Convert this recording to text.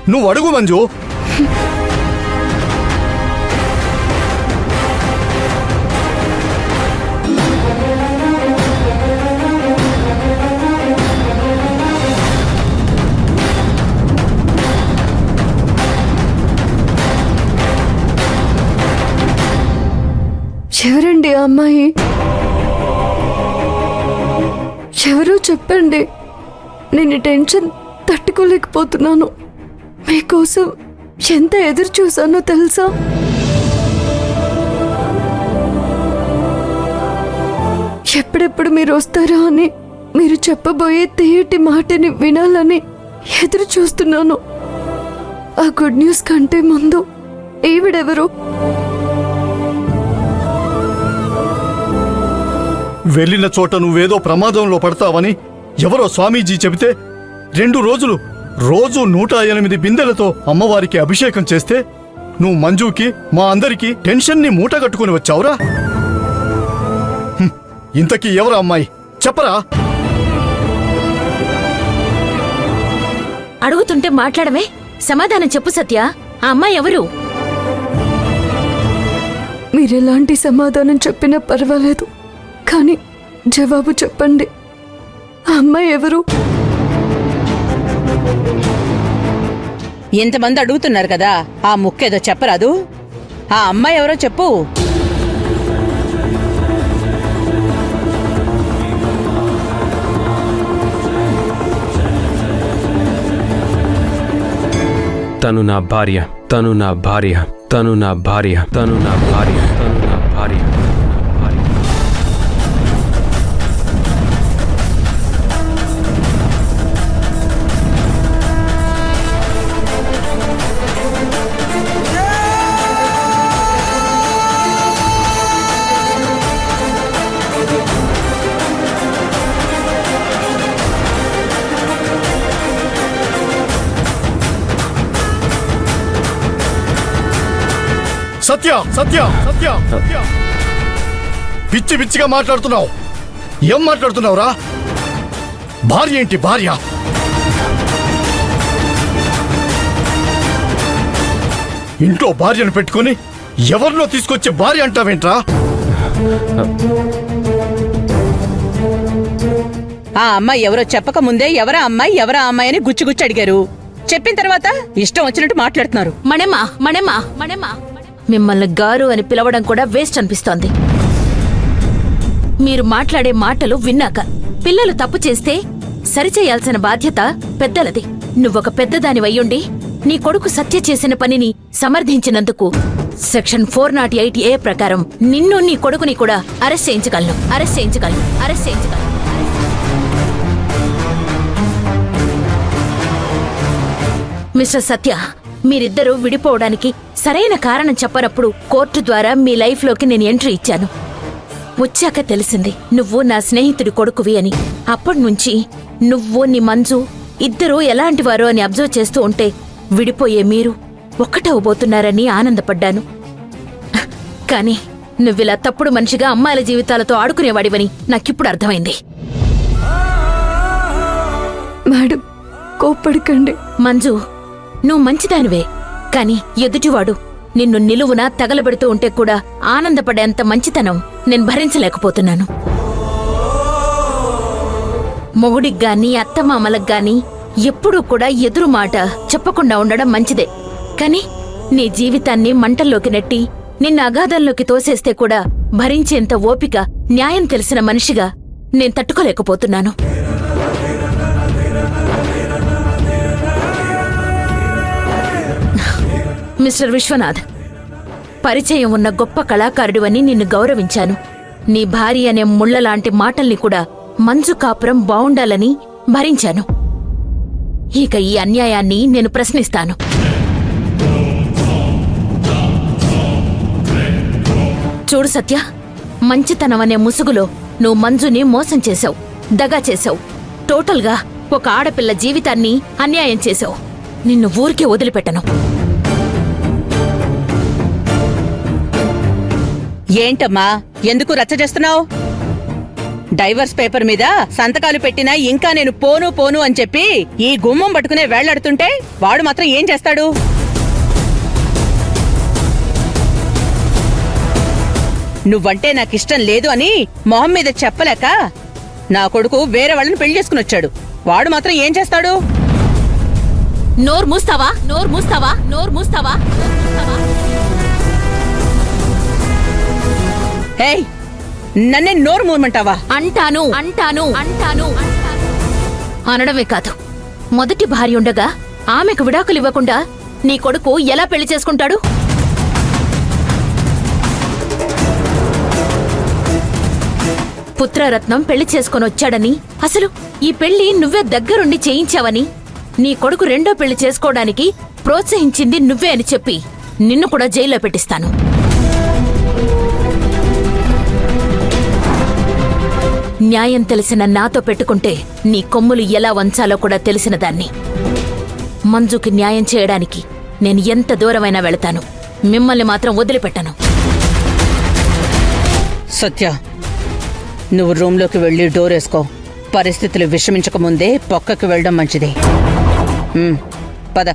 నువ్వు అడుగు మంజు. ఎవరండి ఆ అమ్మాయి? ఎవరో చెప్పండి. నేను టెన్షన్ తట్టుకోలేకపోతున్నాను. మీకోసం ఎంత ఎదురు చూసానో తెలుసా? ఎప్పుడెప్పుడు మీరు వస్తారా అని, మీరు చెప్పబోయే తీయటి మాటని వినాలని ఎదురు చూస్తున్నాను. ఆ గుడ్ న్యూస్ కంటే ముందు ఈవిడెవరు? వెళ్ళిన చోట నువ్వేదో ప్రమాదంలో పడతావని ఎవరో స్వామీజీ చెబితే 2 రోజులు రోజు 108 బిందెలతో అమ్మవారికి అభిషేకం చేస్తే నువ్వు మంజుకి మా అందరికీ టెన్షన్ని మూటగట్టుకుని వచ్చావురా. ఇంతకీ ఎవరా అమ్మాయి చెప్పరా? అడుగుతుంటే మాట్లాడమే, సమాధానం చెప్పు సత్య. ఆ అమ్మాయి ఎవరు? మీరెలాంటి సమాధానం చెప్పినా పర్వాలేదు, కానీ జవాబు చెప్పండి. ఆ అమ్మాయి ఎవరు? ఇంతమంది అడుగుతున్నారు కదా, ఆ ముక్కేదో చెప్పరాదు? ఆ అమ్మాయి ఎవరో చెప్పు. తను నా భార్య, తను నా భార్య, తను నా భార్య, తను నా భార్య, తను నా భార్య. సత్య సత్య సత్య సత్య, పిచ్చి పిచ్చిగా మాట్లాడుతున్నావు. ఏం మాట్లాడుతున్నావురా? భార్య ఏంటి భార్య? ఇంట్లో భార్యను పెట్టుకుని ఎవరినో తీసుకొచ్చే భార్య అంటావేంట్రా? ఆ అమ్మాయి ఎవరో చెప్పక ముందే ఎవరా అమ్మాయి అని గుచ్చి అడిగారు. చెప్పిన తర్వాత ఇష్టం వచ్చినట్టు మాట్లాడుతున్నారు. మణెమ్మా మణెమ్మా మణెమ్మా, మిమ్మల్ని గారు అని పిలవడం కూడా వేస్ట్ అనిపిస్తోంది. మీరు మాట్లాడే మాటలు విన్నాక పిల్లలు తప్పు చేస్తే సరిచేయాల్సిన బాధ్యత పెద్దలది. నువ్వొక పెద్దదానివయ్యుండి నీ కొడుకు సత్య చేసిన పనిని సమర్థించినందుకు సెక్షన్ 408A ప్రకారం నిన్ను నీ కొడుకుని కూడా అరెస్ట్ చేయించగలను. మిస్టర్ సత్య, మీరిద్దరూ విడిపోవడానికి సరైన కారణం చెప్పనప్పుడు కోర్టు ద్వారా మీ లైఫ్లోకి నేను ఎంట్రీ ఇచ్చాను. వచ్చాక తెలిసింది నువ్వు నా స్నేహితుడి కొడుకువి అని. అప్పటినుంచి నువ్వు నీ మంజు ఇద్దరూ ఎలాంటివారో అని అబ్జర్వ్ చేస్తూ ఉంటే విడిపోయే మీరు ఒక్కటవబోతున్నారని ఆనందపడ్డాను. కానీ నువ్విలా తప్పుడు మనిషిగా అమ్మాయిల జీవితాలతో ఆడుకునేవాడివని నాకిప్పుడు అర్థమైంది. మేడం, కోప్పడకండి. మంజు, నువ్వు మంచిదానివే, కాని ఎదుటివాడు నిన్ను నిలువునా తగలబెడుతూ ఉంటే కూడా ఆనందపడేంత మంచితనం నేను భరించలేకపోతున్నాను. మొగుడిగ్గాని అత్తమామలగ్గాని ఎప్పుడూ కూడా ఎదురు మాట చెప్పకుండా ఉండడం మంచిదే. కాని నీ జీవితాన్ని మంటల్లోకి నెట్టి నిన్ను అగాధంలోకి తోసేస్తే కూడా భరించేంత ఓపిక, న్యాయం తెలిసిన మనిషిగా నేను తట్టుకోలేకపోతున్నాను. మిస్టర్ విశ్వనాథ్, పరిచయం ఉన్న గొప్ప కళాకారుడివని నిన్ను గౌరవించాను. నీ భార్య అనే ముళ్లలాంటి మాటల్ని కూడా మంజు కాపురం బావుండాలని భరించాను. ఇక ఈ అన్యాయాన్ని నేను ప్రశ్నిస్తాను. చూడు సత్య, మంచితనం అనే ముసుగులో నువ్వు మంజుని మోసం చేశావు, దగా చేశావు. టోటల్గా ఒక ఆడపిల్ల జీవితాన్ని అన్యాయం చేశావు. నిన్ను ఊరికే వదిలిపెట్టను. ఏంటమ్మా, ఎందుకు రచ్చ చేస్తున్నావు? డైవర్స్ పేపర్ మీద సంతకాలు పెట్టినా ఇంకా నేను పోను పోను అని చెప్పి ఈ గుమ్మం పట్టుకునే వేళ్లాడుతుంటే వాడు మాత్రం ఏం చేస్తాడు? నువ్వంటే నాకిష్టం లేదు అని మొహం మీద చెప్పలేక నా కొడుకు వేరే వాళ్ళని పెళ్లి చేసుకుని వచ్చాడు. వాడు మాత్రం ఏం చేస్తాడు? నోరు మూస్తావా? నోరు మూస్తావా? నోరు మూస్తావా? ఏయ్, నన్నే నోరు మూయమంటావా? అంటాను అంటాను అంటాను అనడమే కాదు, మొదటి భార్య ఉండగా ఆమెకు విడాకులు ఇవ్వకుండా నీ కొడుకు ఎలా పెళ్లి చేసుకుంటాడు? పుత్రరత్నం పెళ్లి చేసుకొని వచ్చాడని, అసలు ఈ పెళ్లి నువ్వే దగ్గరుండి చేయించావని, నీ కొడుకు రెండో పెళ్లి చేసుకోవడానికి ప్రోత్సహించింది నువ్వే అని చెప్పి నిన్ను కూడా జైల్లో పెట్టిస్తాను. న్యాయం తెలిసిన నాతో పెట్టుకుంటే నీ కొమ్ములు ఎలా వంచాలో కూడా తెలిసిన దాన్ని. మంజుకి న్యాయం చేయడానికి నేను ఎంత దూరమైనా వెళతాను, మిమ్మల్ని మాత్రం వదిలిపెట్టను. సత్య, నువ్వు రూమ్లోకి వెళ్ళి డోర్ వేసుకో. పరిస్థితులు విషమించకముందే పక్కకి వెళ్ళడం మంచిది. పద.